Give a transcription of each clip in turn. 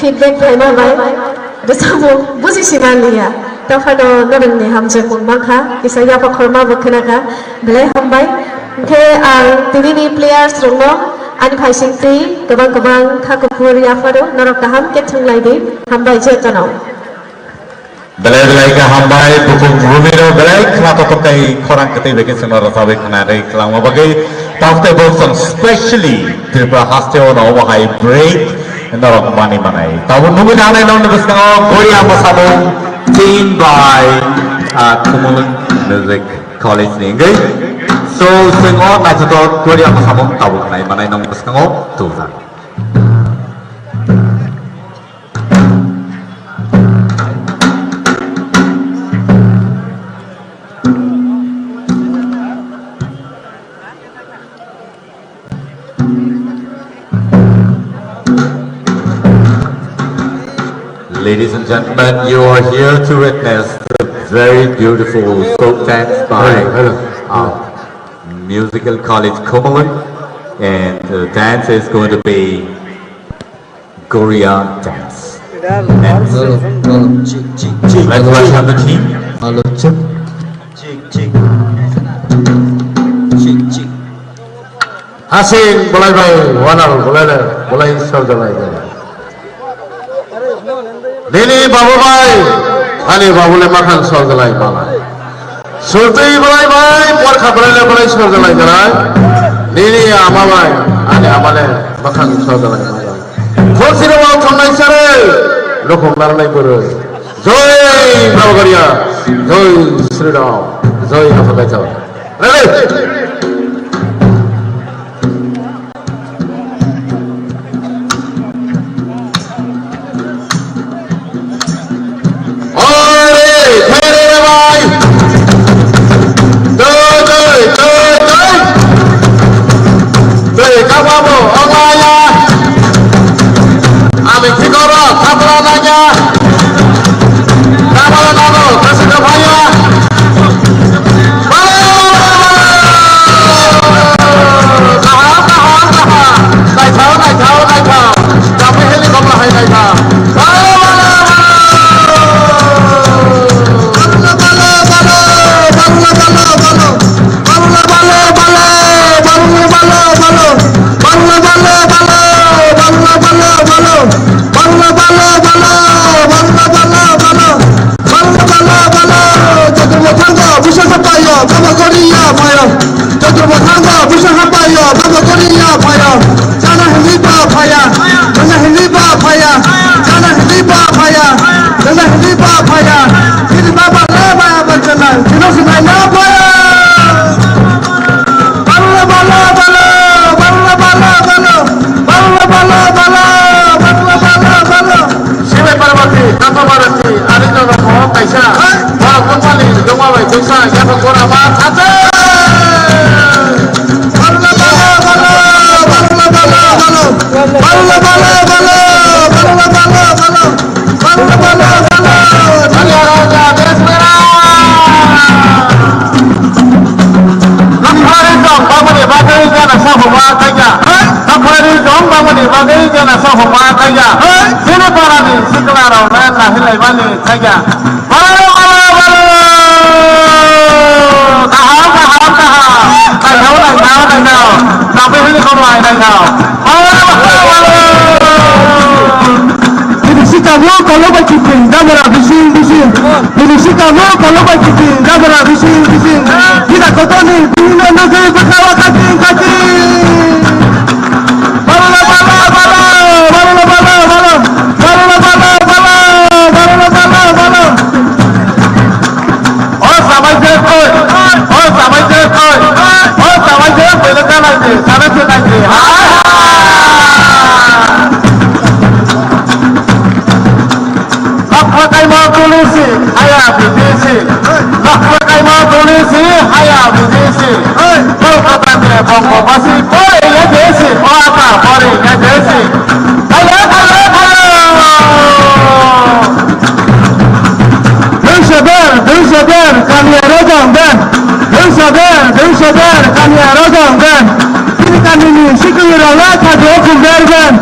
feedback phải mà vậy, bây giờ muốn bớt gì gan đi à, tao phải nó đừng để ham chơi cùng mang khá, cái sao giờ phải khởi mà bớt khá khá, beli ham bay, cái TV players rồi nó, anh phải sinh tí, kebang khá có phơi ya phải đó, nó có ham kết thúc lại đi, ham bay chơi cho nó. Belai ka hambai buku rumiro belai kenapa pakai korang kete bagi semua rasa bagi kenari kelama bagi tafte bosan specially Tripura Hasteo no wahai break norok mani manai tahu nunggu nane nong nunggu setengah Korea Masabong team by Kumulun Music College Ninggai so setengah najuto Korea Masabong tahu kenai manai nong setengah tuhan. Ladies and gentlemen, you are here to witness the very beautiful folk dance by Musical College Kumulun, and the dance is going to be Korea dance. Let's welcome the team. Hasin boleh bay, wanar boleh saudara. Nini babu bay, ani babu le makan saudara malah. Surti boleh bay, buat kabar le boleh saudara jalan. Nini ama bay, ani ama le makan saudara malah. Kursi le mau thomai sare, lokum narnai pura. Joy Bravo Korea, Joy Sri Ram, Joy Afghanistan. Ready? dòng ba mươi ba cái ra là sao hồng ba cái nhà thắp phơi đi giống ba mươi ba cái ra là sao hồng ba cái nhà xin nó para đi xin cái nào lên là hết lại ban đi cái nhà Này nào đọc cái hình không lại này nào Ini si kamu kalau bagi pin, dah berapa bising. Ini si kamu kalau bagi pin, dah berapa bising. Kita kota ni, dunia negeri berkawa kating. Oh sampai je oi, boleh kan lagi, sana tu lagi. Pakai mau polisi, ayah polisi. Pakai mau polisi, ayah polisi. Kau kata dia bongko masih boleh ya desi, apa boleh ya desi. Halo. Sabar, kami rojang ben. Sabar, kami rojang ben. Ini kami ni sikir Allah kado kumber ben.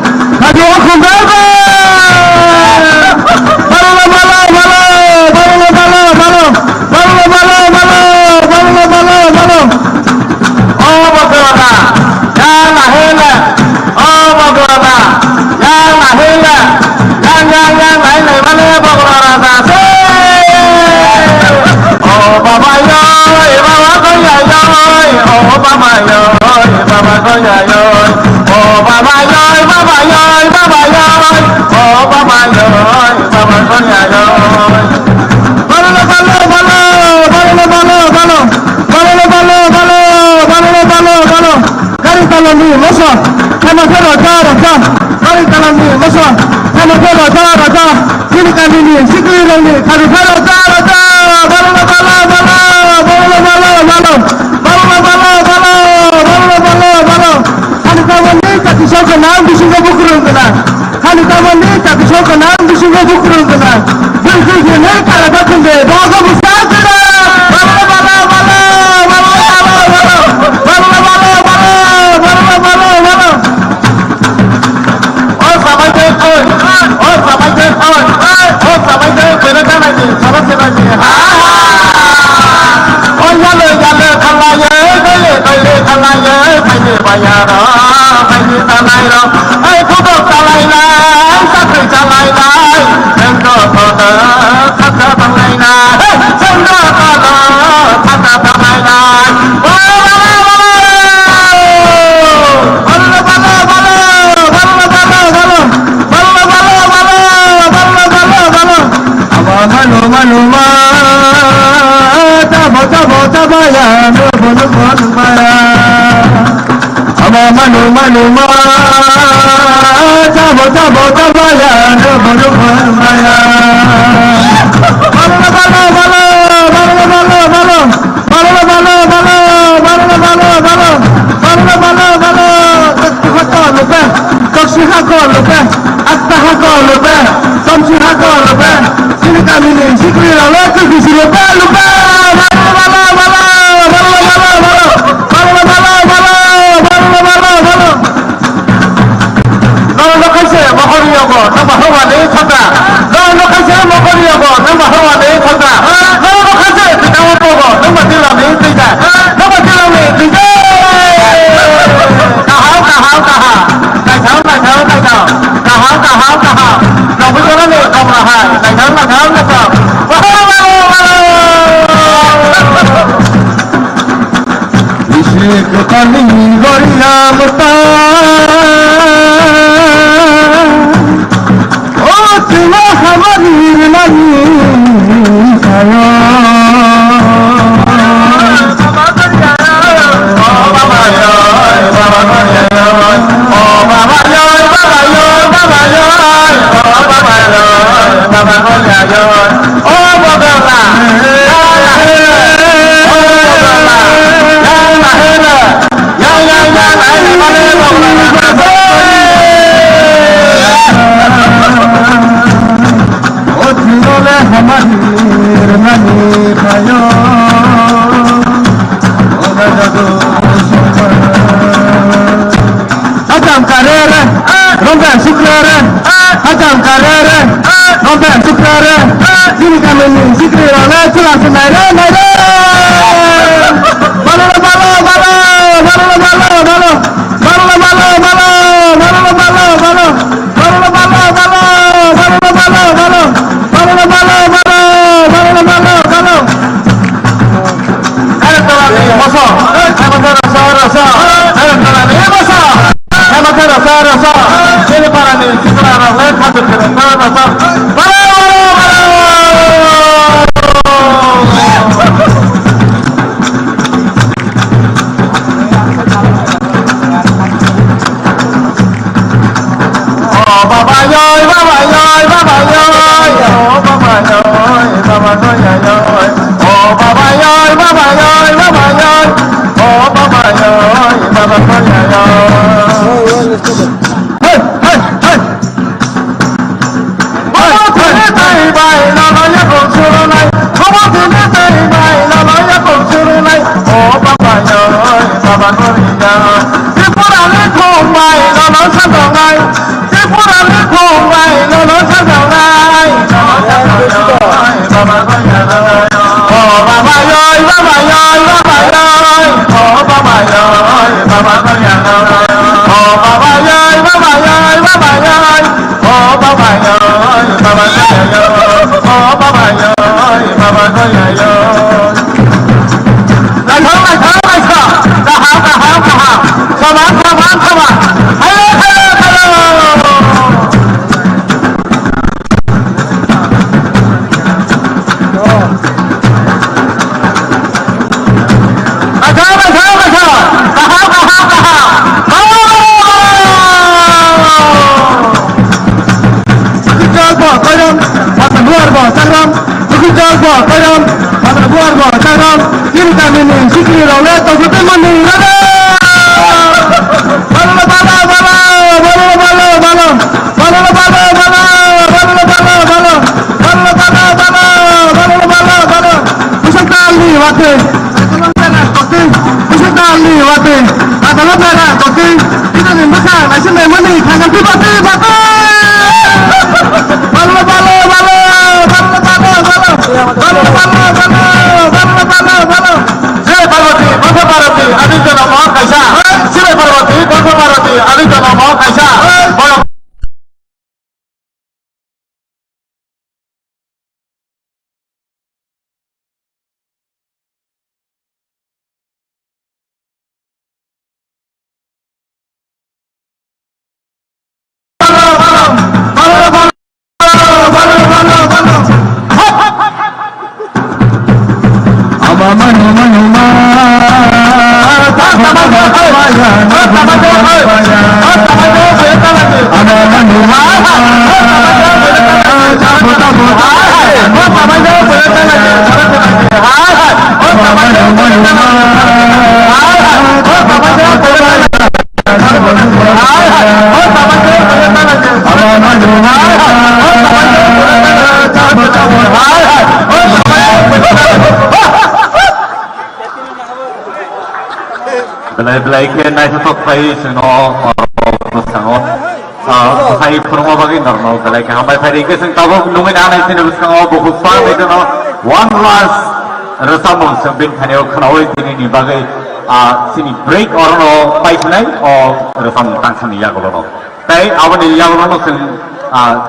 sukrere, rompe sukrere, hajam karere, rompe sukrere, sini kami ni sikri role culang senare nare. Balo balo balo balo balo balo balo balo balo balo balo balo balo balo balo balo balo balo balo. Ada tolak ni masa, ada rasa. Ada tolak ni masa. Ada rasa. Jadi para ni kita orang lain satu cerita rasa. Balo. Belai ke naik satu kali seno bersama saya promo bagi normal belai ke hambai hari ke seng tahu nunggu dah sini bersama buku farm itu no one last resambung sembin kene kenawai sini ni bagi sini break orang no baik naik resambung tangsan ni ya kalau no tapi awal ni ya kalau no seng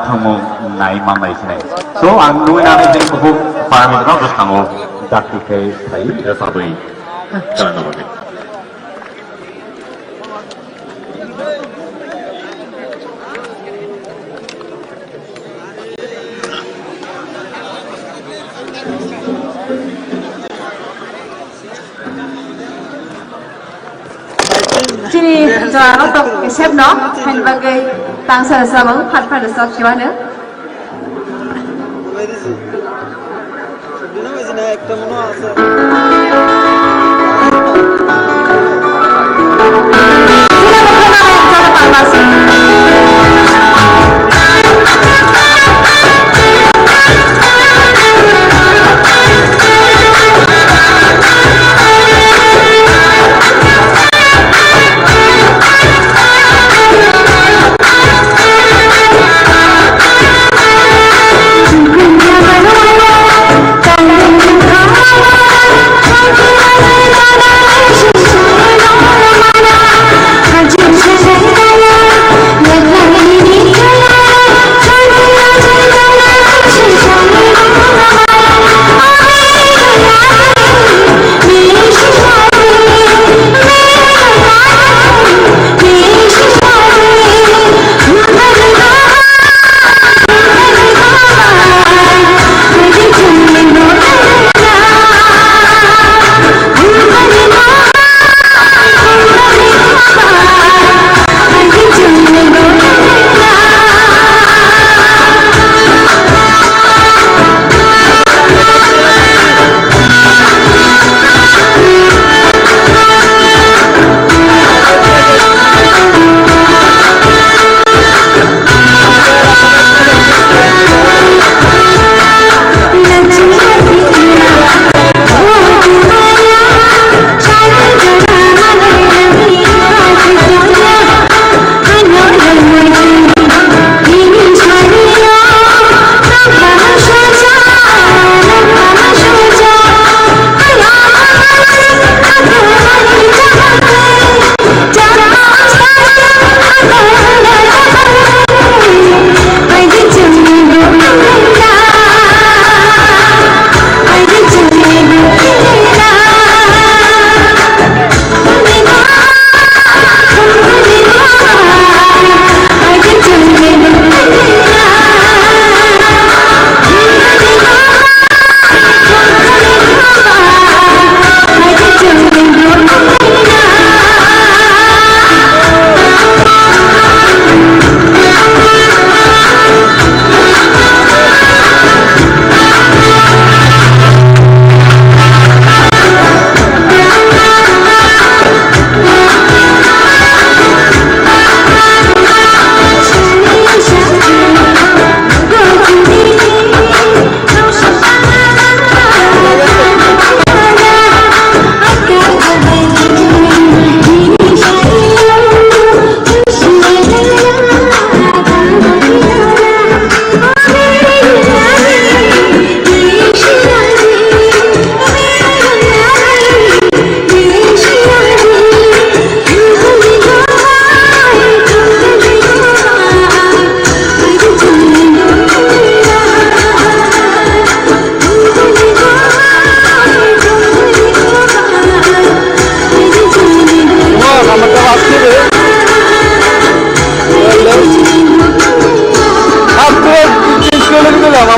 temu naik mamai sini so nunggu dah sini buku farm itu no bersama dakti ke saya resambung jalan nama ni. Sini jual untuk chef no, hand bagai tangsa sama, hot pada shop siapa ne?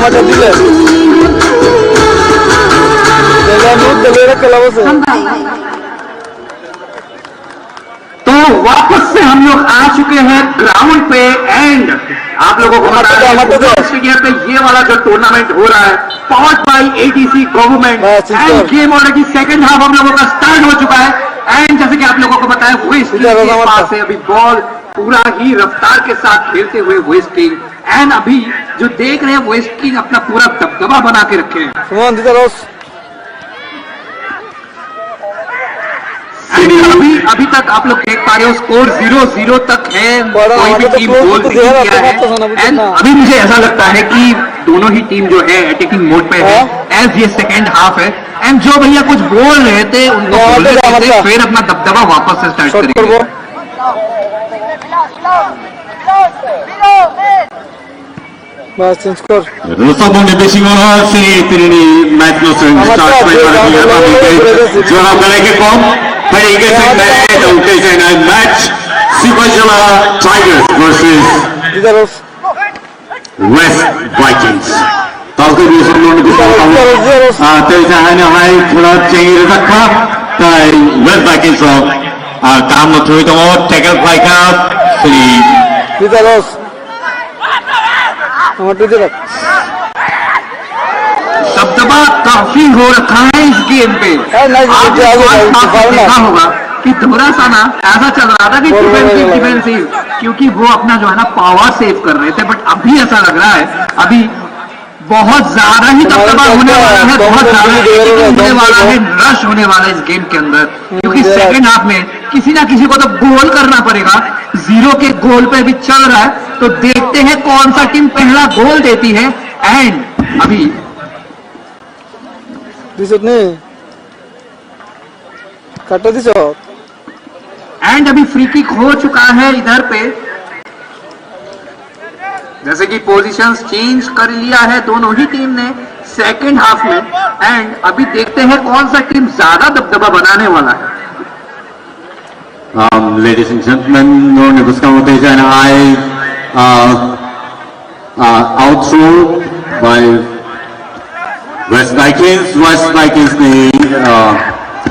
মাঝে দিলে तो वापस से हम लोग आ चुके हैं ground पे एंड आप लोगों को बता दें स्टेडियम पे ये वाला जो टूर्नामेंट हो रहा है powered by ATC government and game already second half हम लोगों का स्टार्ट हो चुका है एंड जैसे कि आप लोगों को बताया वेस्ट किंग के पास है अभी बॉल पूरा ही रफ्तार के साथ खेलते हुए वेस्ट किंग एंड अभी जो देख रहे हैं वेस्ट किंग अपना पूरा दबदबा बना के रखे हैं अभी तक आप लोग देख पा रहे हो स्कोर 0-0 तक है कोई भी टीम गोल नहीं किया है एंड अभी मुझे ऐसा लगता है कि दोनों ही टीम जो है अटैकिंग मोड पे है एज ये सेकेंड हाफ है एंड जो भैया कुछ बोल रहे थे उनको बोलने देते फिर अपना दबदबा वापस से स्टार्ट करेंगे Rusabong Nebesingolo si Tirini match no start by Johan Galekekom Perigesen Education and match Sibajala Tigers versus West Vikings. Talke Rusabong Nebesingolo Teresa Hanya Hai Kula Chengi Rakha Tai West Vikings of Kam no Thui Tomo Tackle Fly Cup Sri दबदबा काफी हो रखा है इस game पे आपने देखा होगा कि थोड़ा सा ना ऐसा चल रहा था कि डिफेंसिव क्योंकि वो अपना जो है ना पावर सेव कर रहे थे बट अभी ऐसा लग रहा है अभी बहुत ज्यादा ही दबदबा होने वाला है बहुत ज्यादा होने वाला है रश होने वाला है इस गेम के अंदर क्योंकि सेकंड हाफ में किसी ना किसी को तो गोल करना पड़ेगा 0 के गोल पे भी चल रहा है तो देखते हैं कौन सा टीम पहला गोल देती है एंड अभी अभी फ्री किक हो चुका है इधर पे जैसे कि पोजीशंस चेंज कर लिया है दोनों ही टीम ने सेकंड हाफ में एंड अभी देखते हैं कौन सा टीम ज्यादा दबदबा बनाने वाला है Ladies and gentlemen, no negotiation out through by West Vikings the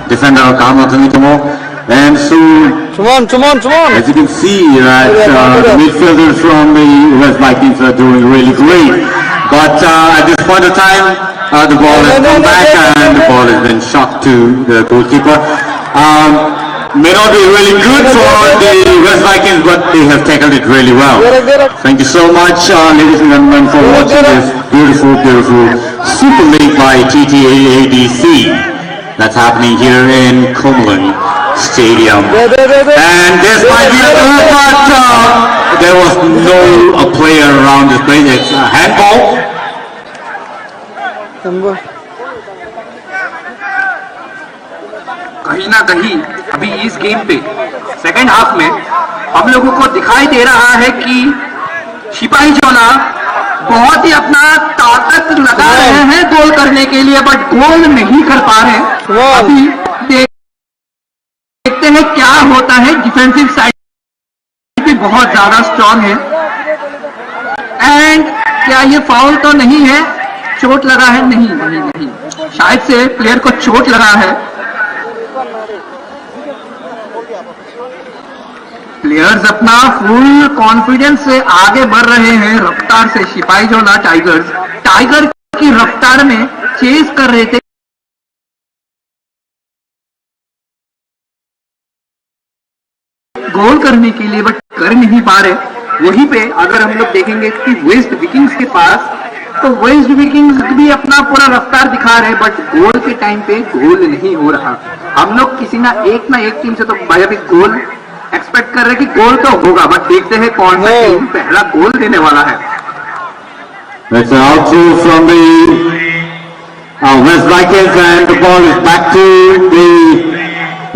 defender Kama Tanitomo and so as you can see that the midfielders from the West Vikings are doing really great but at this point of time the ball has come back and the ball has been shot to the goalkeeper. May not be really good for the West Vikings, but they have tackled it really well. Thank you so much, ladies and gentlemen, for watching this beautiful Super League by TTAADC that's happening here in Cumberland Stadium. And this might be a goal, but there was no player around this place. It's a handball. कहीं ना कहीं अभी इस game पे second half में हम लोगों को दिखाई दे रहा है कि सिपाही जोला बहुत ही अपना ताकत लगा रहे हैं गोल करने के लिए बट गोल नहीं कर पा रहे अभी देखते हैं क्या होता है डिफेंसिव साइड भी बहुत ज्यादा स्ट्रांग है एंड क्या ये फाउल तो नहीं है चोट लगा है नहीं शायद से प्लेयर को चोट लगा है प्लेयर्स अपना फुल कॉन्फिडेंस से आगे बढ़ रहे हैं रफ्तार से सिपाही जोला टाइगर की रफ्तार में चेस कर रहे थे गोल करने के लिए बट कर नहीं पा रहे वहीं पे अगर हम लोग देखेंगे कि वेस्ट विकिंग्स के पास तो वेस्ट विकिंग्स भी अपना पूरा रफ्तार दिखा रहे हैं बट गोल के टाइम पे गोल नहीं हो रहा हम लोग किसी ना एक टीम से तो भाई अभी गोल एक्सपेक्ट कर रहे हैं कि गोल तो होगा बट देखते हैं कौन सा टीम पहला गोल देने वाला है That's an outthrow from the West Vikings and the ball is back to the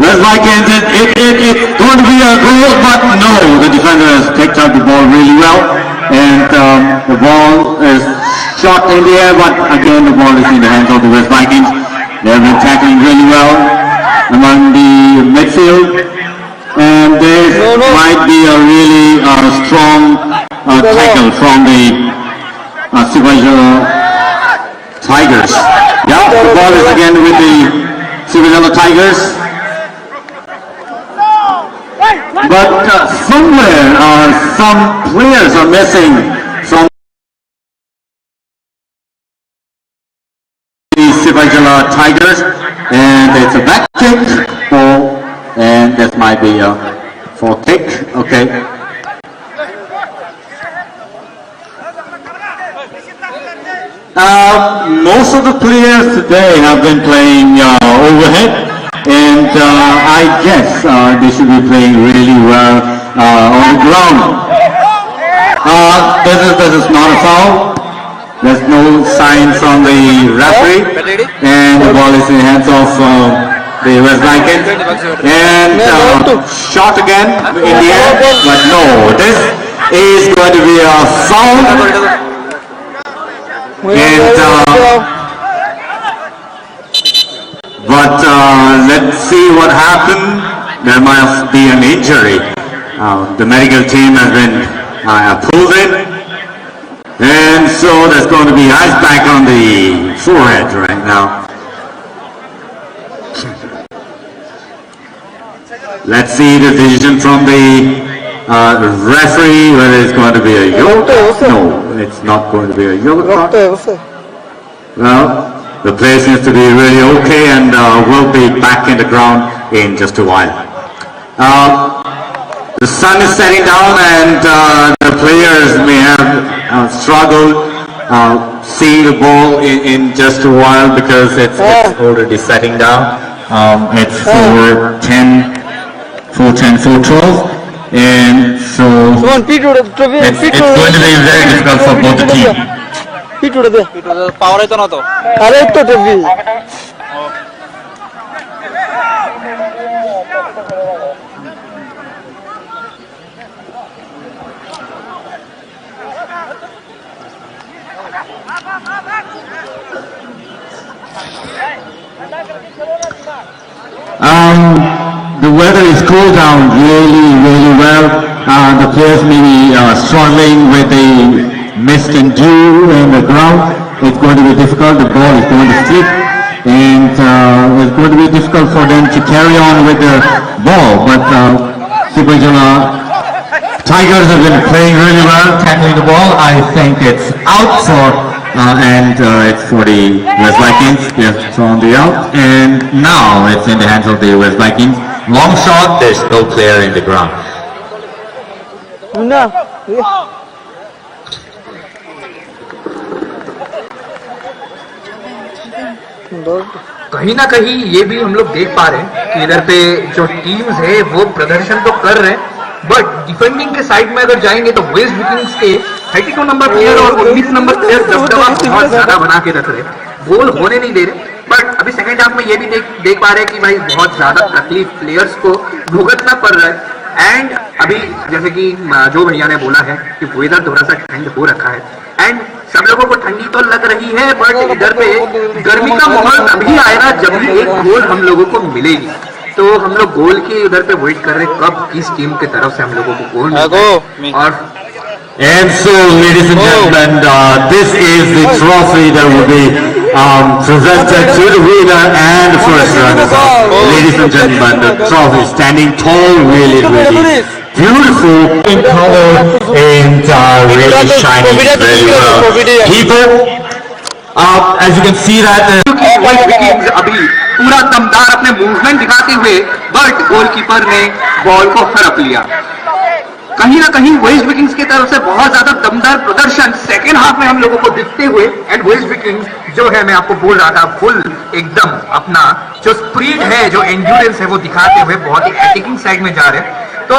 West Vikings. It's going to be a goal, but no, the defender has picked up the ball really well and the ball is shot in the air, but again the ball is in the hands of the West Vikings. They have been tackling really well among the midfield. And there might be a really strong tackle from the Sivaja Tigers. Yeah, the ball is again with the Srivijaya Tigers. But somewhere some players are missing from the Srivijaya Tigers, and it's a back kick ball, and this might be a for kick. Okay. Most of the players today have been playing overhead, and I guess they should be playing really well on the ground. This is not a foul. There's no sign from the referee, and the ball is in the hands of the West Vikings. And shot again in the air, but no, this is going to be a foul. And but let's see what happened. There must be an injury. The medical team has been pulled in, and so there's going to be ice pack on the forehead right now. Let's see the decision from the referee, whether it's going to be a yellow card. No, it's not going to be a yellow card. Well, the place needs to be really okay, and we'll be back in the ground in just a while. The sun is setting down, and the players may have struggled seeing the ball in just a while because it's already setting down. It's 4:10, 4:12. And so it's going to be very difficult for both the teams. পাওয়ার হইতো না তো আরে তো TV The weather is cooled down really well. The players may be struggling with the mist and dew in the ground. It's going to be difficult. The ball is going to slip, and it's going to be difficult for them to carry on with the ball. But Srivijaya Tigers have been playing really well, tackling the ball. I think it's out for and it's for the West Vikings. They've thrown the out, and now it's in the hands of the West Vikings. Long shot. There's no player in the ground. না कहीं ना कहीं ये भी हम लोग देख पा रहे हैं कि इधर पे जो टीम्स है वो प्रदर्शन तो कर रहे हैं, बट डिफेंडिंग के साइड में अगर जाएंगे तो वेस्ट विकिंग्स के 32 नंबर प्लेयर और 19 नंबर प्लेयर दबदबा बहुत ज्यादा बना के रख रहे, गोल होने नहीं दे रहे। बट अभी सेकंड हाफ में ये भी देख पा रहे हैं कि भाई बहुत ज्यादा तकलीफ प्लेयर्स को भुगतना पड़ रहा है। एंड अभी जैसे कि जो भैया ने बोला है कि वेदर थोड़ा सा ठंड हो रखा है, एंड सब लोगों को ठंडी तो लग रही है, बट इधर पे गर्मी का माहौल तभी आएगा जब भी एक गोल हम लोगों को मिलेगी। तो हम लोग गोल के उधर पे वेट कर रहे हैं कब किस टीम की तरफ से हम लोगों को गोल मिले। और And so, ladies and gentlemen, this is the trophy that will be presented to the winner and the first runners-up. Ladies and gentlemen, the trophy is standing tall, really beautiful in color and really shining very well. People, as you can see that West Vikings अभी पूरा दमदार अपने movement दिखाते हुए, but goalkeeper ने ball को हड़प लिया। कहीं ना कहीं वेस्ट विकिंग्स की तरफ से बहुत ज्यादा दमदार प्रदर्शन सेकेंड हाफ में हम लोगों को दिखते हुए, एंड वेस्ट विकिंग्स जो है मैं आपको बोल रहा था फुल एकदम अपना जो स्पीड है, जो एंड्योरेंस है वो दिखाते हुए बहुत ही अटैकिंग साइड में जा रहे हैं। तो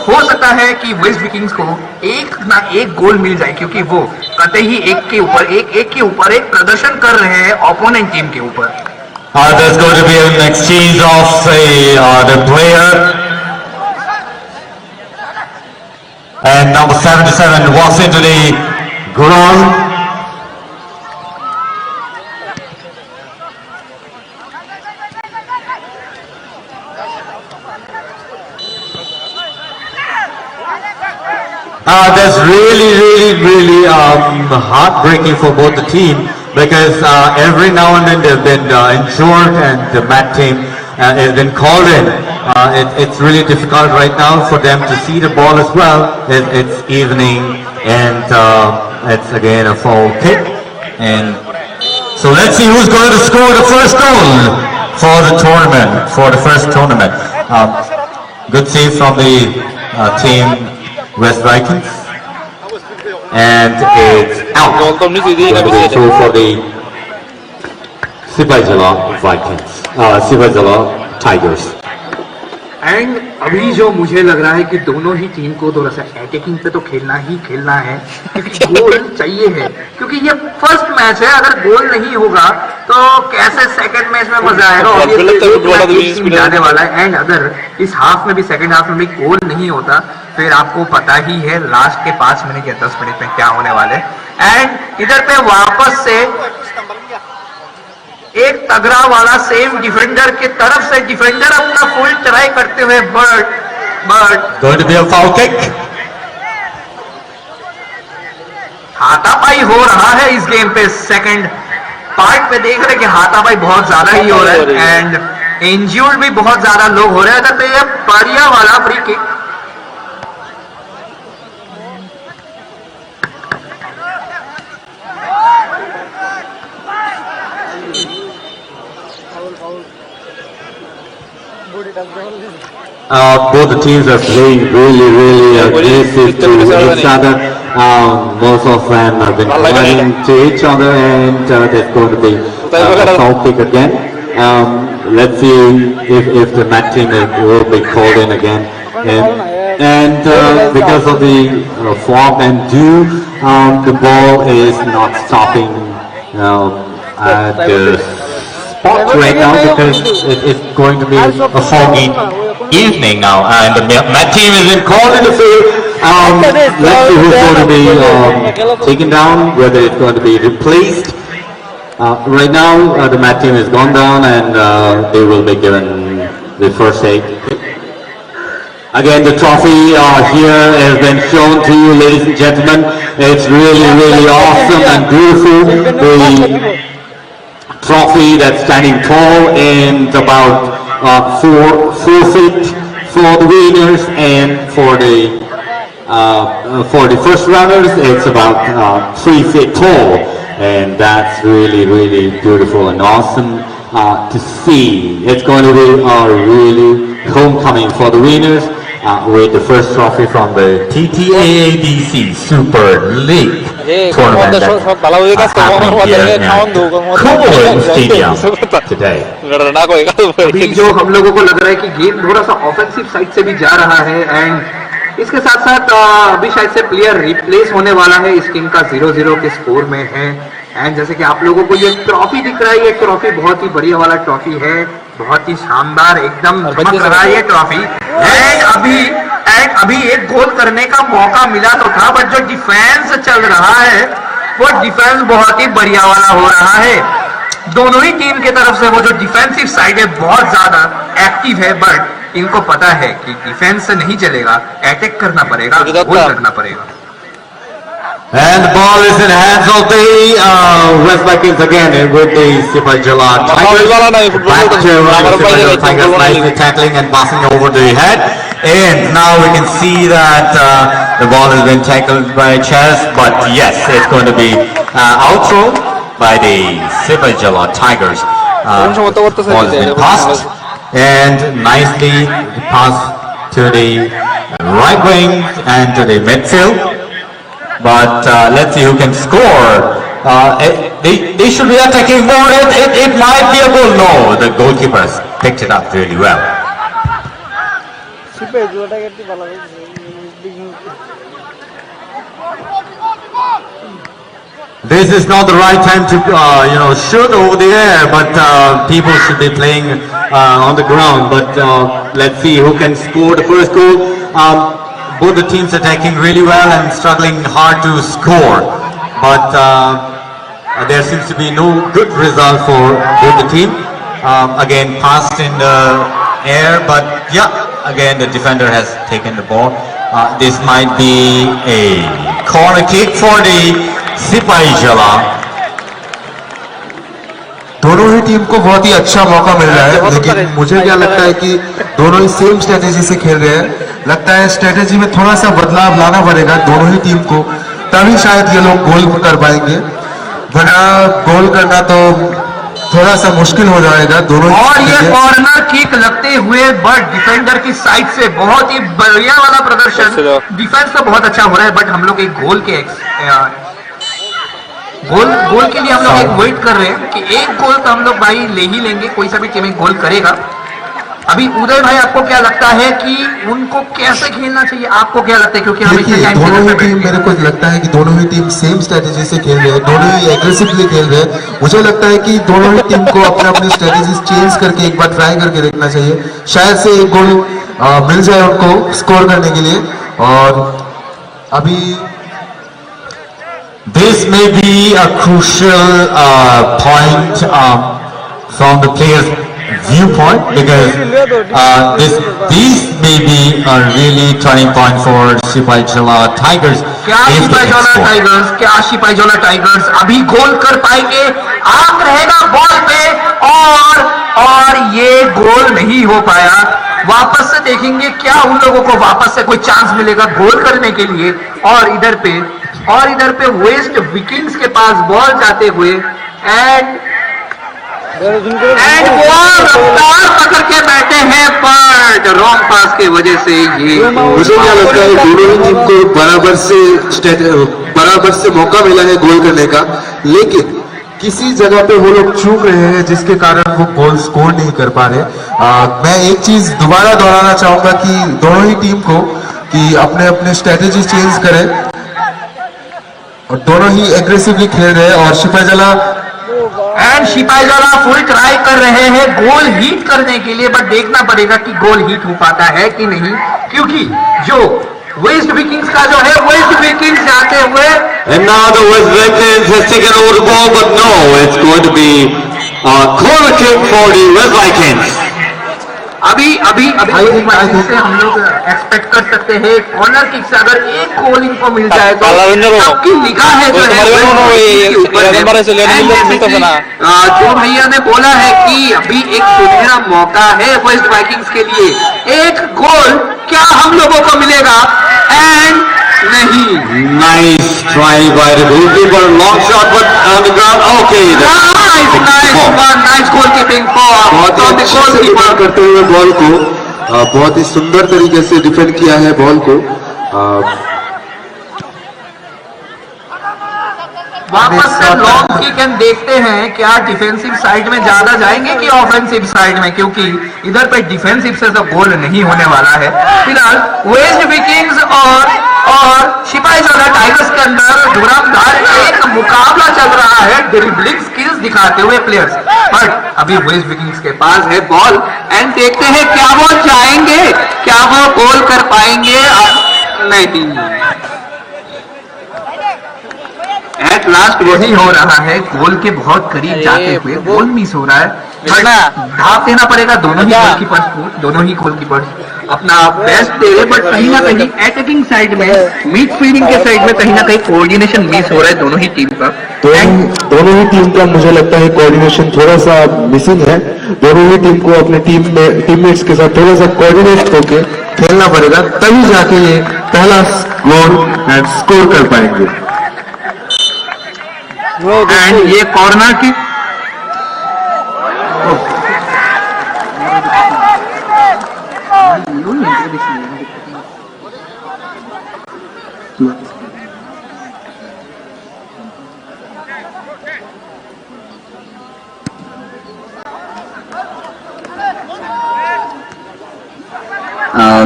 हो सकता है कि वेस्ट विकिंग्स को एक ना एक गोल मिल जाए, क्योंकि वो कतई एक के ऊपर एक प्रदर्शन कर रहे हैं ओपोनेंट टीम के ऊपर। there's going to be an exchange of the player. And number 77 walks into the ground. That's really heartbreaking for both the team. because every now and then they've been injured and the mat team has been called in. It's really difficult right now for them to see the ball as well. It's evening and it's again a foul kick. And so let's see who's going to score the first goal for the tournament, for the first tournament. Good save from the team West Vikings. And it's out. So for the Sipajala Vikings, Sipajala Tigers. And अभी जो मुझे लग रहा है कि दोनों ही team को थोड़ा सा अटैकिंग पे तो खेलना है क्योंकि गोल चाहिए है, क्योंकि ये फर्स्ट मैच है. अगर गोल नहीं होगा तो कैसे सेकंड मैच में मजा आएगा. ऑब्वियसली जाने वाला है. एंड अगर इस हाफ में भी, सेकंड हाफ में भी गोल नहीं होता फिर आपको पता ही है लास्ट के 5 मिनट या 10 मिनट में क्या होने वाले. एंड इधर पे वापस से एक तगड़ा वाला सेम डिफेंडर के तरफ से डिफेंडर अपना फुल ट्राई करते हुए but Going to be a foul kick. हाथापाई हो रहा है इस गेम पे. सेकंड पार्ट पे देख रहे कि हाथापाई बहुत ज्यादा ही हो रहा है एंड इंज्यूर्ड भी बहुत ज्यादा लोग हो रहे हैं. तो ये पारिया वाला free kick Both the teams are playing really aggressive to each other. Most of them have been running to each other, and there's going to be a foul kick again. Let's see if the mat team will be called in again. And because of the fog and dew, the ball is not stopping at the spot right now because it's going to be a foggy evening now, and the mat team has been called in the field. Let's see who's going to be taken down, whether it's going to be replaced. Right now, the mat team has gone down, and they will be given the first aid. Again, the trophy here has been shown to you, ladies and gentlemen. It's really awesome and beautiful. The trophy that's standing tall and about 4 feet for the winners, and for the first runners it's about 3 feet tall, and that's really beautiful and awesome to see. It's going to be a really homecoming for the winners with the first trophy from the TTAADC Super League tournament that happening here in Kumul Stadium today. अभी जो हम लोगों को लग रहा है कि game थोड़ा सा ऑफेंसिव साइड से भी जा रहा है. एंड इसके साथ साथ अभी शायद से प्लेयर रिप्लेस होने वाला है. इस टीम का 0-0 के स्कोर में है. एंड जैसे कि आप लोगों को ये ट्रॉफी दिख रहा है, ये ट्रॉफी बहुत ही बढ़िया वाला ट्रॉफी है, बहुत ही शानदार एकदम चमक रहा है ये ट्रॉफी. एंड अभी एक गोल करने का मौका मिला तो था, बट जो डिफेंस चल रहा है वो डिफेंस बहुत ही बढ़िया वाला हो रहा है. दोनों ही टीम की तरफ से वो जो डिफेंसिव साइड है बहुत ज्यादा एक्टिव है, बट इनको पता है कि डिफेंस से नहीं चलेगा, अटैक करना पड़ेगा, गोल करना पड़ेगा. And the ball is in hands of the West Vikings again with the Sipajala Tigers. Back to Sipajala Tigers, nicely tackling and passing over the head. And now we can see that the ball has been tackled by Chess, but yes, it's going to be outthrown by the Sipajala Tigers. Ball has been passed and nicely passed to the right wing and to the midfield. But let's see who can score. They should be attacking more. It might be a goal. No, the goalkeepers picked it up really well. This is not the right time to shoot over the air, but people should be playing on the ground. But let's see who can score the first goal. Both the teams attacking really well and struggling hard to score, but there seems to be no good result for both the team. Again, passed in the air, but yeah, again the defender has taken the ball. This might be a corner kick for the Sipajala. दोनों ही team को बहुत ही अच्छा मौका मिल रहा है, लेकिन मुझे क्या लगता है कि दोनों ही सेम स्ट्रेटेजी से खेल रहे हैं। लगता है स्ट्रेटेजी में थोड़ा सा बदलाव लाना पड़ेगा दोनों ही टीम को, तभी शायद ये लोग गोल कर पाएंगे, वरना गोल करना तो थोड़ा सा मुश्किल हो जाएगा दोनों ही और टीम ये के लिए। कॉर्नर किक लगते हुए बट डिफेंडर की साइड से बहुत ही बढ़िया वाला प्रदर्शन। डिफेंस तो बहुत अच्छा हो रहा है, बट हम लोग एक गोल के गोल के लिए हम लोग एक वेट कर रहे हैं कि एक गोल तो हम लोग भाई ले ही लेंगे, कोई सा भी टीम एक गोल करेगा। अभी उदय भाई आपको क्या लगता है कि उनको कैसे खेलना चाहिए, आपको क्या लगता है, क्योंकि हम देखिए इतने टाइम दोनों ही से टीम, मेरे को लगता है कि दोनों ही टीम सेम स्ट्रेटेजी से खेल रहे हैं, दोनों ही एग्रेसिवली खेल रहे हैं। मुझे लगता है कि दोनों ही टीम को अपने अपनी स्ट्रेटेजी चेंज करके एक बार ट्राई करके देखना चाहिए, शायद से एक गोल मिल जाए उनको स्कोर करने के लिए। और अभी This may be a crucial point from the players' viewpoint, because these may be a really turning point for Sipaijala Tigers. क्या if they Sepahijala can score. Tigers, क्या सिपाहीजोला टाइगर्स अभी गोल कर पाएंगे? आंख रहेगा बॉल पे और ये गोल नहीं हो पाया। वापस से देखेंगे क्या उन लोगों को वापस से कोई चांस मिलेगा गोल करने के लिए। और इधर पे वेस्ट विकिंग्स के पास बॉल जाते हुए एंड बॉल रफ्तार पकड़ के बैठे हैं, बट रॉन्ग पास की वजह से ये मुझे क्या लगता है दोनों ही टीम को बराबर से मौका मिला है गोल करने का, लेकिन किसी जगह पे वो लोग चूक रहे हैं जिसके कारण वो गोल स्कोर नहीं कर पा रहे। मैं एक चीज दोबारा दोहराना चाहूंगा कि दोनों ही टीम को कि अपने अपने स्ट्रेटेजी चेंज करें, और दोनों ही एग्रेसिवली खेल रहे हैं। और सिपाहीजला फुल ट्राई कर रहे हैं गोल हिट करने के लिए, बट देखना पड़ेगा कि गोल हिट हो पाता है कि नहीं, क्योंकि जो वेस्ट विकिंग्स का जो है वेस्ट विकिंग्स जाते हुए And now the West Vikings has taken over the ball, but no, it's going to be a corner kick for the West Vikings. अभी से हम लोग एक्सपेक्ट कर सकते हैं कॉर्नर किक से अगर एक गोल इनको मिल जाए तो सबकी निगाह जो है जो भैया ने बोला है कि अभी एक सुनहरा मौका है वेस्ट वाइकिंग्स के लिए, एक गोल क्या हम लोगों को मिलेगा? एंड नहीं, Nice try by the goalkeeper, long shot, but on the ground. Okay, nice goalkeeping बहुत ही अच्छे से डिफेंड करते हुए बॉल को बहुत ही सुंदर तरीके से डिफेंड किया है बॉल को। वापस से लॉन्ग किक एंड देखते हैं क्या डिफेंसिव साइड में ज्यादा जाएंगे कि ऑफेंसिव साइड में, क्योंकि इधर पे डिफेंसिव से तो गोल नहीं होने वाला है। फिलहाल वेस्ट विकिंग्स और सिपाहीजोला टाइगर्स के अंदर धुरंधर एक मुकाबला चल रहा है ड्रिबलिंग स्किल्स दिखाते हुए प्लेयर्स, बट अभी वेस्ट विकिंग्स के पास है बॉल एंड देखते हैं क्या वो जाएंगे, क्या वो गोल कर पाएंगे? नहीं, एट लास्ट वही हो रहा है, गोल के बहुत करीब जाते हुए गोल मिस हो रहा है। ढाप देना पड़ेगा दोनों ही गोलकीपर्स को, दोनों ही गोलकीपर्स अपना बेस्ट दे रहे, बट कहीं ना कहीं अटैकिंग साइड में मिड फील्डिंग के साइड में कहीं ना कहीं कोऑर्डिनेशन मिस हो रहा है दोनों ही टीम का। दोनों ही टीम का मुझे लगता है कोऑर्डिनेशन थोड़ा सा मिसिंग है। दोनों ही टीम को अपने टीममेट्स के साथ थोड़ा सा कोऑर्डिनेट होकर खेलना पड़ेगा, तभी जाके ये पहला गोल एंड स्कोर कर पाएंगे। एंड ये कॉर्नर की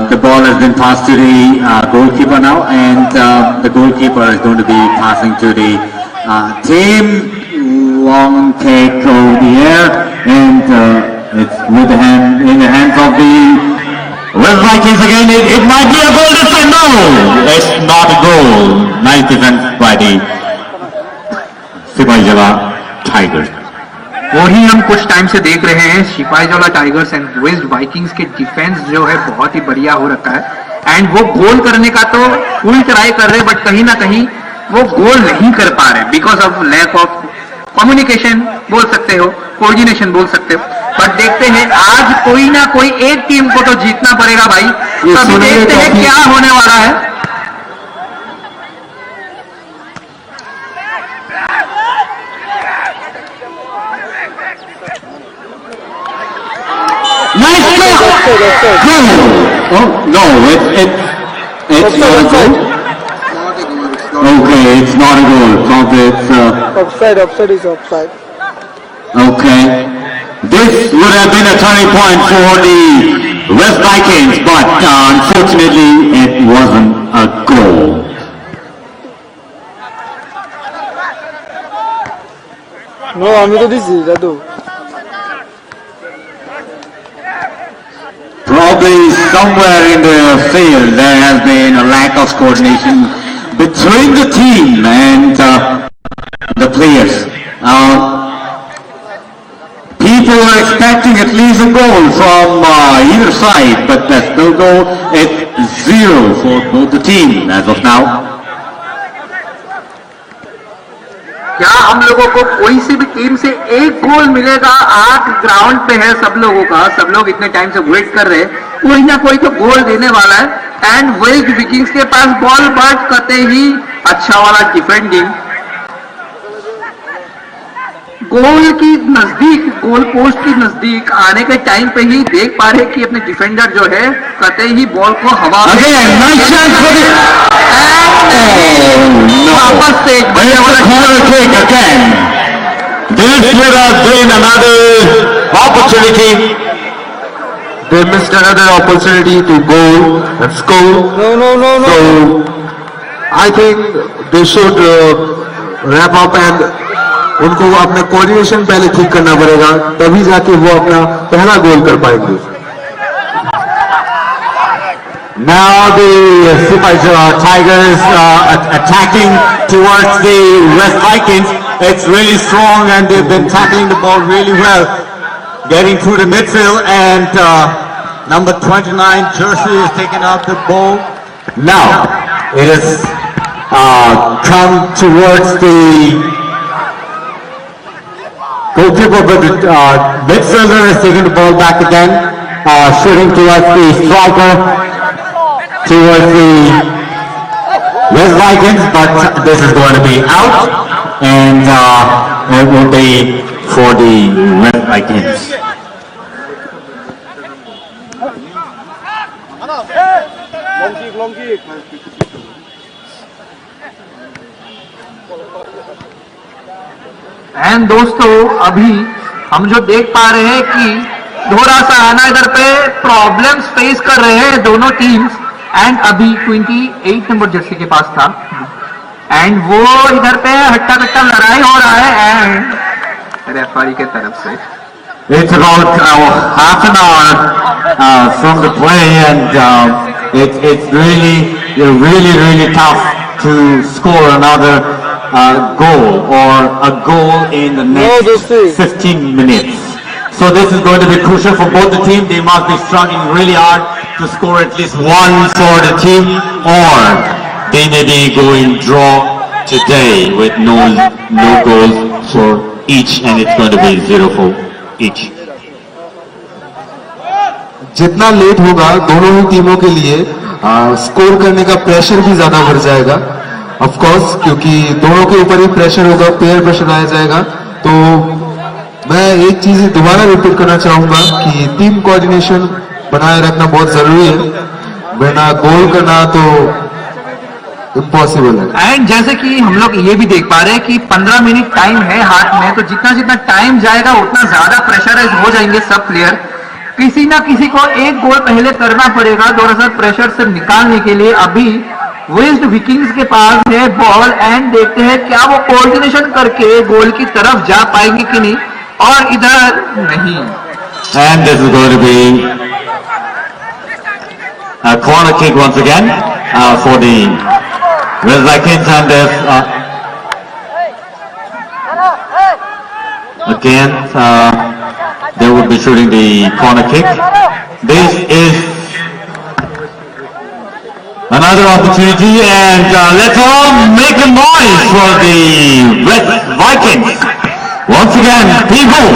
The ball has been passed to the goalkeeper now, and the goalkeeper is going to be passing to the team. Long take over the air, and it's with the hand in the hands of the West Vikings again. It might be a goal this time. No, it's not a goal. Nice defense by the Sipaijala Tigers. वही हम कुछ time से देख रहे हैं, Sepahijala tigers and waste Vikings के defence जो है बहुत ही बढ़िया हो रखा है, एंड वो गोल करने का तो फुल ट्राई कर रहे हैं, बट कहीं ना कहीं वो गोल नहीं कर पा रहे because of lack of communication बोल सकते हो। कोऑर्डिनेशन बोल सकते हो। बट देखते हैं आज कोई ना कोई एक टीम को तो जीतना पड़ेगा भाई। तो अभी देखते हैं क्या होने वाला है। Nice shot! Goal! Oh, no, it's not a goal. Okay, it's not a goal. Probably it's Offside is offside. okay. This would have been a turning point for the West Vikings, but unfortunately it wasn't a goal. No, আমি তো দিছি দাদু। Probably somewhere in the field there has been a lack of coordination between the team and the players. People are expecting at least a goal from either side, but there's no goal. It's 0 for both the team as of now. क्या हम लोगों को कोई सी भी team से एक गोल मिलेगा? 8 ground पे है सब लोगों का, सब लोग इतने टाइम से वेट कर रहे हैं, कोई ना कोई तो गोल देने वाला है। एंड वेस्ट विकिंग्स के पास बॉल, बट करते ही अच्छा वाला डिफेंडिंग, गोल की नजदीक, गोल पोस्ट की नजदीक आने के टाइम पे ही देख पा रहे कि अपने डिफेंडर जो है करते ही बॉल को हवा में Again, nice chance for वापस से एक बढ़िया वाला corner kick again. This would have been another opportunity. They missed another opportunity to goal and score. No. So I think they should wrap up and उनको अपना कोऑर्डिनेशन पहले ठीक करना पड़ेगा, तभी जाके वो अपना पहला गोल कर पाएंगे। Now the Super Tigers attacking towards the West Vikings. It's really strong and they've been tackling the ball really well, getting through the midfield, and number 29 jersey is taking up the ball. Now it has come towards the goalkeeper, but the midfielder is taking the ball back again, shooting towards the striker, towards the West Vikings, but this is going to be out, and it will be for the West Vikings. And दोस्तों अभी हम जो देख पा रहे हैं कि थोड़ा सा है ना इधर पे प्रॉब्लम्स फेस कर रहे हैं दोनों टीम्स। एंड अभी 28 नंबर जर्सी के पास था एंड वो इधर पे हट्टा कट्टा लड़ाई हो रहा है एंड रेफरी के तरफ से। It's about half an hour from the play, and it's really tough to score another goal or a goal in the next 15 minutes. So this is going to be crucial for both the teams. They must be struggling really hard to score at least one for the team, or they may be going draw today with no goals for each, and it's going to be 0 for each. जितना late होगा दोनों ही टीमों के लिए score करने का pressure भी ज्यादा बढ़ जाएगा, ऑफ कोर्स, क्योंकि दोनों के ऊपर ही प्रेशर होगा, पेयर प्रेशर आया जाएगा। तो मैं एक चीज दोबारा रिपीट करना चाहूंगा कि टीम कोऑर्डिनेशन बनाए रखना बहुत जरूरी है, वरना गोल करना तो इम्पॉसिबल है। एंड जैसे कि हम लोग ये भी देख पा रहे हैं कि 15 मिनट टाइम है हाथ में, तो जितना टाइम जाएगा उतना ज्यादा प्रेशराइज हो जाएंगे सब प्लेयर। किसी ना किसी को एक गोल पहले करना पड़ेगा थोड़ा सा प्रेशर से निकालने के लिए। अभी वेस्ट विकिंग्स के पास है बॉल एंड देखते हैं क्या वो कोऑर्डिनेशन करके गोल की तरफ जा पाएंगे कि नहीं, और इधर नहीं। And this is going to be a corner kick once again for the West Vikings, and again they will be shooting the corner kick. This is another opportunity, and let's all make a noise for the West Vikings. Once again, people,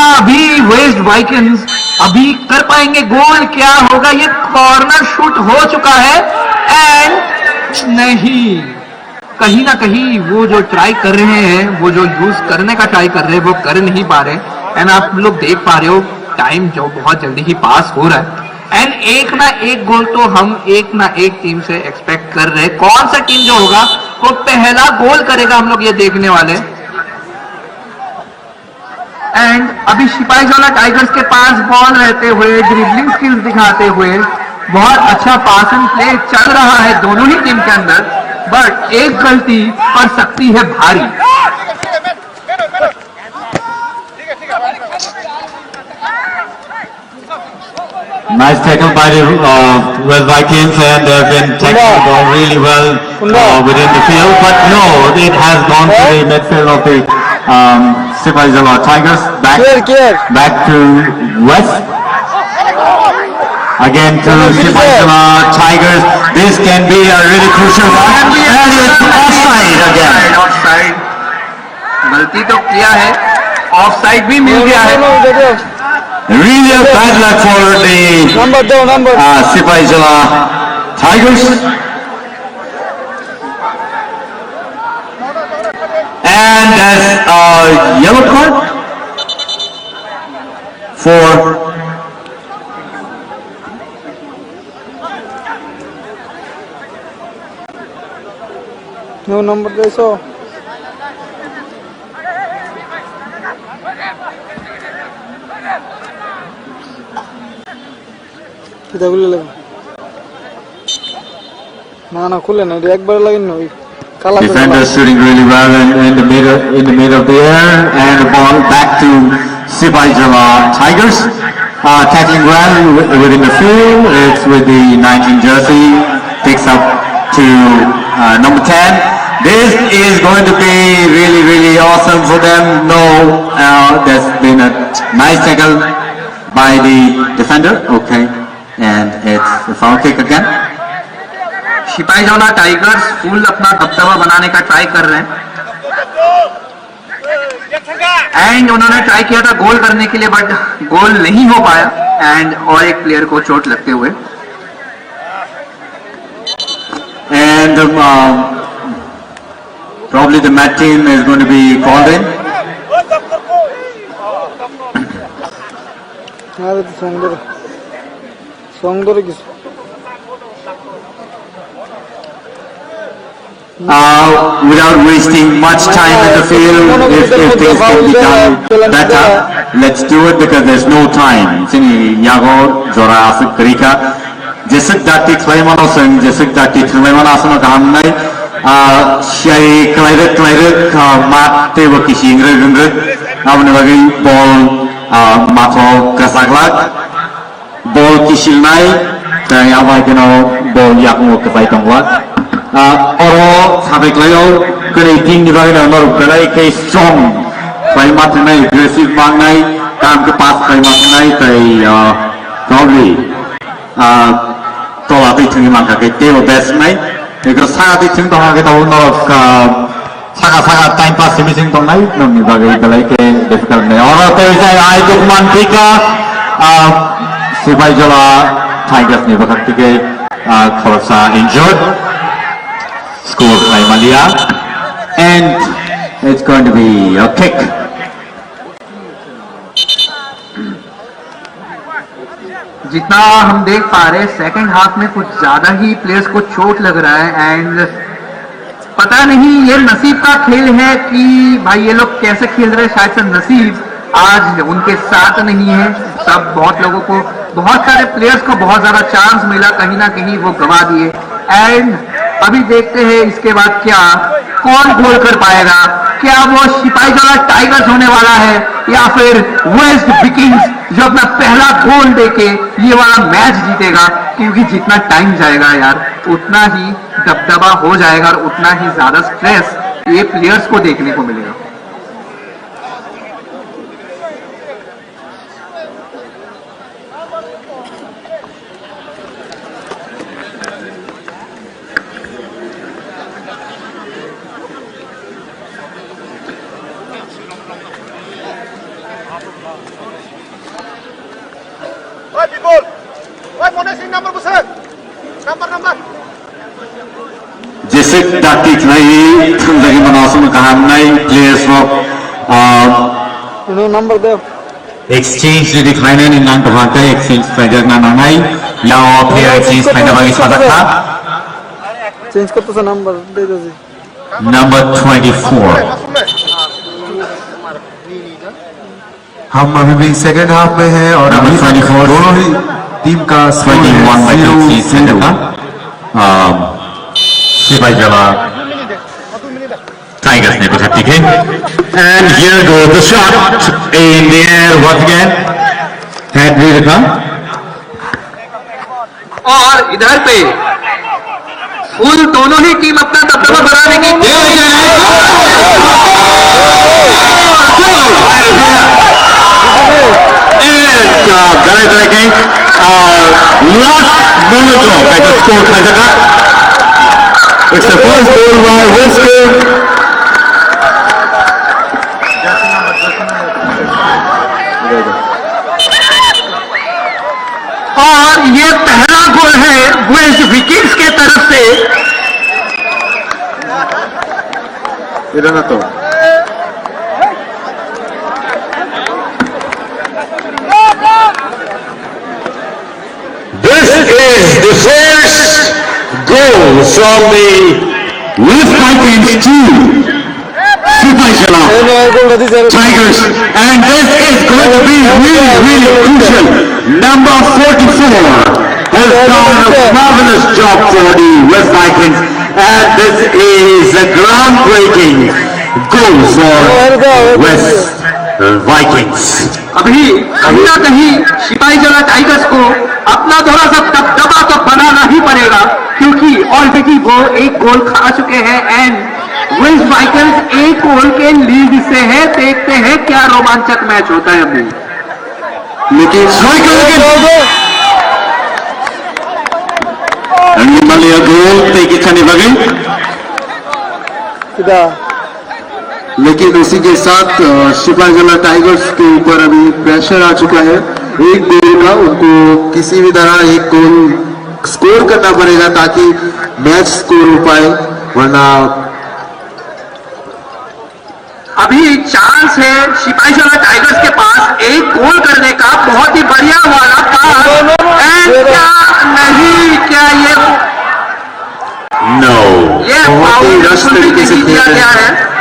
अभी waste Vikings अभी कर पाएंगे गोल? क्या होगा? ये corner shoot हो चुका है एंड नहीं, कहीं ना कहीं वो जो ट्राई कर रहे हैं, वो जो यूज करने का ट्राई कर रहे हैं, वो कर नहीं पा रहे। एंड आप लोग देख पा रहे हो टाइम जो बहुत जल्दी ही पास हो रहा है एंड एक ना एक गोल तो हम एक ना एक टीम से एक्सपेक्ट कर रहे हैं। कौन सा टीम जो होगा वो पहला गोल करेगा, हम लोग ये देखने वाले। एंड अभी सिपाहीजला टाइगर्स के पास बॉल रहते हुए, ड्रिबलिंग स्किल्स दिखाते हुए, बहुत अच्छा पास एंड प्ले चल रहा है दोनों ही टीम के अंदर, बट एक गलती पड़ सकती है भारी। Nice tackle by the Red Vikings, and they've been tackling the ball really well within the field. But no, it has gone to the midfield of the Sipaijala Tigers. Back to West. Again to Sipaijala Tigers. This can be a really crucial one, and it's offside again. Offside गलती तो किया है, offside भी मिल गया है। Really a bad luck for the Sipaijala Tigers. And that's a yellow card for No number कैसो किधर खुले लगा ना खुले ना एक बार लगे ना काला defender shooting really well in the middle of the air, and the ball back to Sipaijala Tigers. Tackling well within the field. It's with the 19 jersey, picks up to number 10. This is going to be really awesome for them. No, there's been a nice tackle by the defender. Okay, and it's a foul kick again. Sipahijala tigers full अपना दबदबा बनाने का try कर रहे हैं and उन्होंने try किया था गोल करने के लिए, बट गोल नहीं हो पाया एंड और एक प्लेयर को चोट लगते हुए। And probably the mat team is going to be called in. हाँ तो सुंदर किस Without wasting much time in the field, if things can be done better, let's do it because there's no time. Sini Yago Zora Asik Krika Jesik Dati Claymanosing, Jesik Dati Claymanasana Gamnai, Shai Klairik, Mat Tewaki Shingrid, Avnavagi, Ball, Mato Kasaglak, Ball Kishilnai, Yavakino, Ball Yakmo Kafaitongwak. Oro sabeklayo kini ting di bagian nomor kelai ke strong, kalimat ini agresif bangai, kam ke pas kalimat ini tay probably tolak di tinggi mangka ke teo best ini, jika sangat di tinggi tolak kita unor sangat time pass ini sing tong naik, nomor bagian kelai ke difficult ini. Oro teo saya itu mantika Sipaijala Tigers ni bakal tiga kalau saya injured. Scored by Malia, and it's going to be a kick. जितना हम देख पा रहे हैं second half में कुछ ज्यादा ही players को चोट लग रहा है एंड पता नहीं ये नसीब का खेल है कि भाई ये लोग कैसे खेल रहे हैं, शायद से नसीब आज उनके साथ नहीं है। सब बहुत लोगों को, बहुत सारे प्लेयर्स को बहुत ज्यादा चांस मिला, कहीं ना कहीं वो गवा दिए एंड अभी देखते हैं इसके बाद क्या कौन गोल कर पाएगा। क्या वो सिपाहीजला टाइगर्स होने वाला है या फिर वेस्ट विकिंग्स जो अपना पहला गोल देके ये वाला मैच जीतेगा, क्योंकि जितना टाइम जाएगा यार उतना ही दबदबा हो जाएगा और उतना ही ज्यादा स्ट्रेस ये प्लेयर्स को देखने को मिलेगा। Jisik taktik nahi lagi menasum kahamnai players of number there. exchange di final in nang bahata exchange player na nangai now player exchange final bagi sadaka Change करते सा number दे दो जी. number 24 हम अभी भी सेकेंड हाफ में हैं और Number अभी 24 दोनों ही टीम का स्कोर 21 by है 20 sadaka Sibajala Tigers ne kuch ठीक है and here goes the shot in the air once again had Virka और इधर पे फुल दोनों ही टीम अपना दबदबा बढ़ाने की गलत लगे last moment of like a score sadaka it's the first goal by Western और ये पहला गोल है वेस्ट विकिंग्स के तरफ से इधर ना तो This is the first goal from the West Vikings 2 Sibajala Tigers and this is going to be really crucial number 44 has done a marvelous job for the West Vikings and this is a groundbreaking goal for West Vikings अभी कहीं ना कहीं सिपाही जला tigers को अपना थोड़ा सा दबदबा तो बनाना ही पड़ेगा क्योंकि ऑलरेडी वो एक गोल खा चुके हैं एंड वेस्ट वाइकिंग्स एक गोल के लीड से है देखते हैं क्या रोमांचक मैच होता है अभी लेकिन Animalia goal take it लेकिन उसी के साथ सिपाहीजला टाइगर्स के ऊपर अभी प्रेशर आ चुका है एक गोल का उनको किसी भी तरह एक गोल स्कोर करना पड़ेगा ताकि मैच स्कोर हो पाए वरना अभी चांस है सिपाहीजला टाइगर्स के पास एक गोल करने का बहुत ही बढ़िया वाला पास एंड क्या नहीं क्या ये बहुत ही रश तरीके से दिया खेलते गया हैं है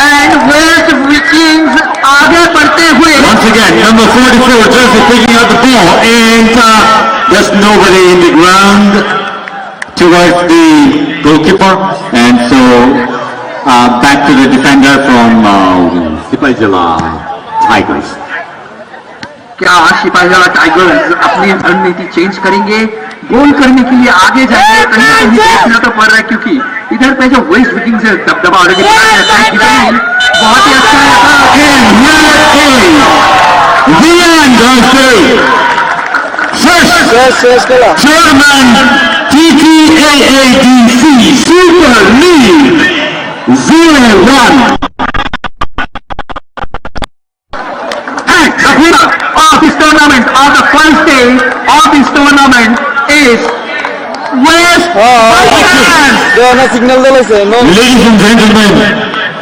एंड वेस्ट विकिंग्स आगे बढ़ते हुए Once again, number 44 just picking up the ball and there's nobody in the ground towards the goalkeeper and so back to the defender from Sipajala Tigers. क्या सिपाहीजला टाइगर्स अपनी रणनीति चेंज करेंगे गोल करने के लिए आगे जाएंगे कहीं ना कहीं देखना तो पड़ रहा है क्योंकि इधर पे जो वेस्ट विकिंग्स है दबदबा ऑलरेडी बनाया रहता है डिफेंडिंग बहुत ही अच्छा रहता है German TTAADC Super League 0-1. The winner of this tournament, of the first day of this tournament, is West Vikings. signal Ladies and gentlemen,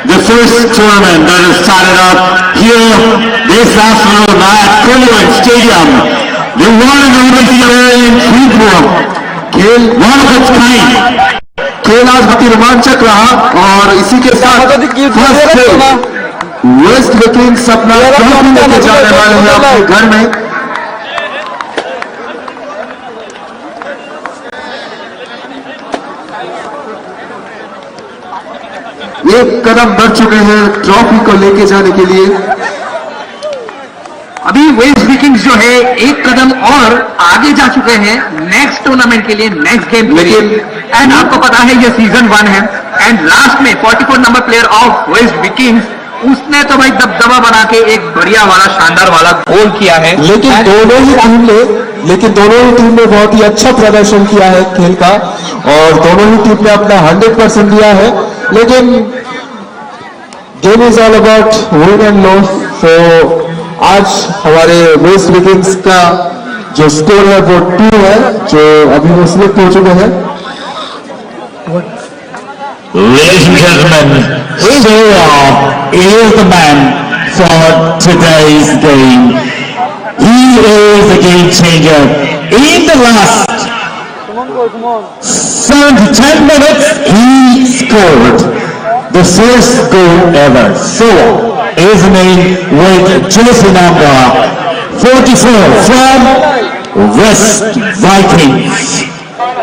the first tournament that has started up here this afternoon at Cleveland Stadium, the one and only here in Tripura, खेल one of its kind. खेल आज बहुत ही रोमांचक रहा और इसी के साथ फर्स्ट खेल वेस्ट विकिंग्स अपना ट्रॉफी लेके जाने वाले हैं अपने घर में एक कदम बढ़ चुके हैं ट्रॉफी को लेके जाने के लिए अभी वेस्ट विकिंग्स जो है एक कदम और आगे जा चुके हैं नेक्स्ट टूर्नामेंट के लिए नेक्स्ट गेम के लिए एंड आपको पता है ये सीजन 1 है एंड लास्ट में 44 number player of waste Vikings उसने तो भाई दबदबा बना के एक बढ़िया वाला शानदार वाला गोल किया है लेकिन दोनों ही टीम ने बहुत ही अच्छा प्रदर्शन किया है खेल का और दोनों ही टीम ने अपना 100% दिया है लेकिन game is all about win and loss सो आज हमारे वेस्ट विकिंग्स का जो स्कोर है वो 2 है, जो अभी वो सिलेक्ट हो चुके हैं। Ladies and gentlemen, Soa is the man for today's game. He is the game changer. In the last 7 to 10 minutes, he scored the first goal ever. Soa is the name with jersey number 44 from West Vikings.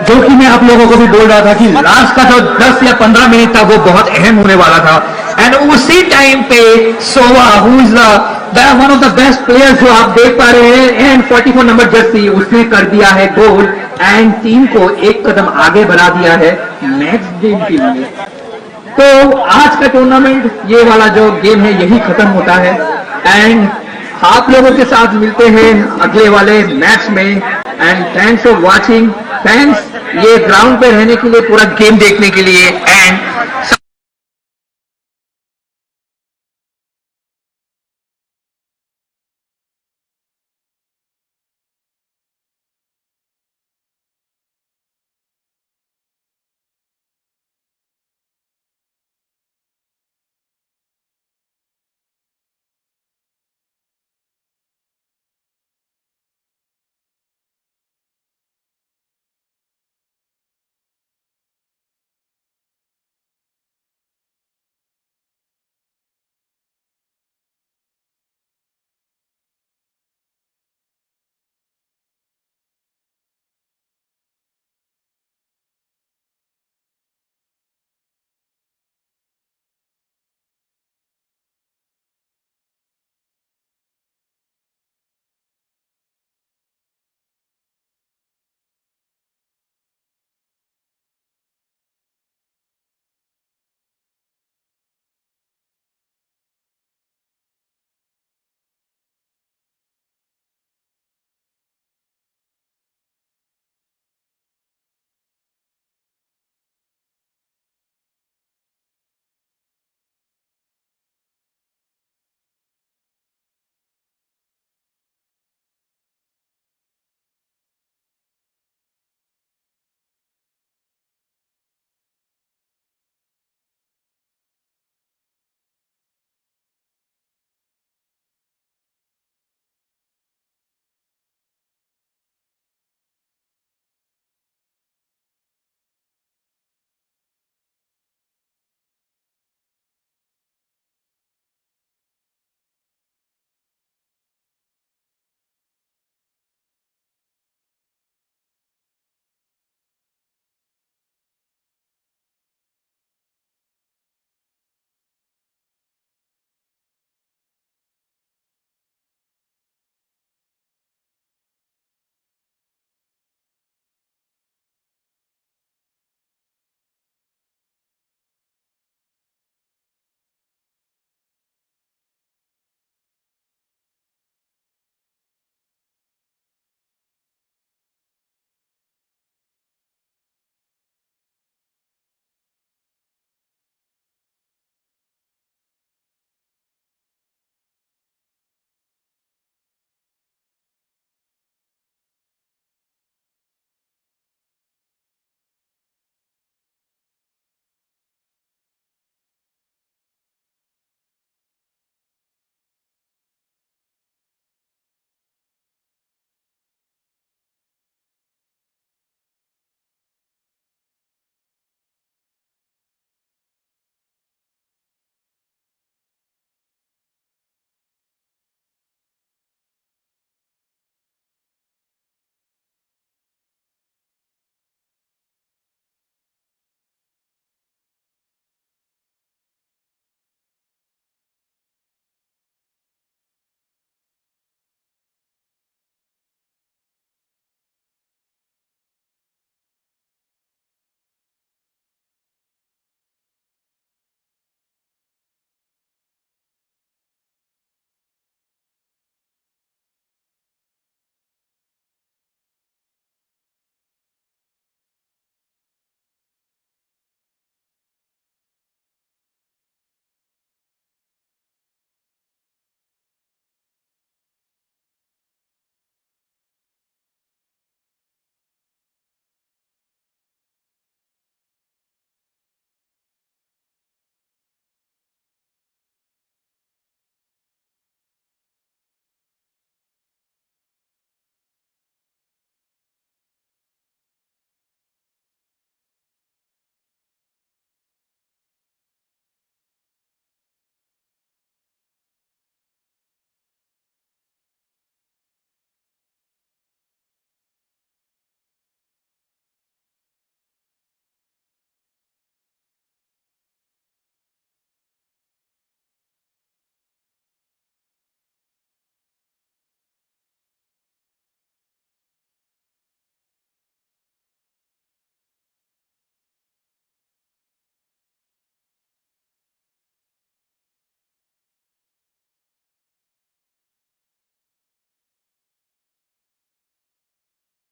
जो कि मैं आप लोगों को भी बोल रहा था कि लास्ट का जो 10 या 15 मिनट था वो बहुत अहम होने वाला था। एंड उसी टाइम पे सोवा who is one of the best players जो आप देख पा रहे हैं एंड 44 नंबर जर्सी उसने कर दिया है गोल एंड टीम को एक कदम आगे बढ़ा दिया है नेक्स्ट गेम के लिए। तो आज का टूर्नामेंट ये वाला जो गेम है यही खत्म होता है एंड आप लोगों के साथ मिलते हैं अगले वाले मैच में and thanks for watching. Thanks ये ग्राउंड पे रहने के लिए, पूरा गेम देखने के लिए एंड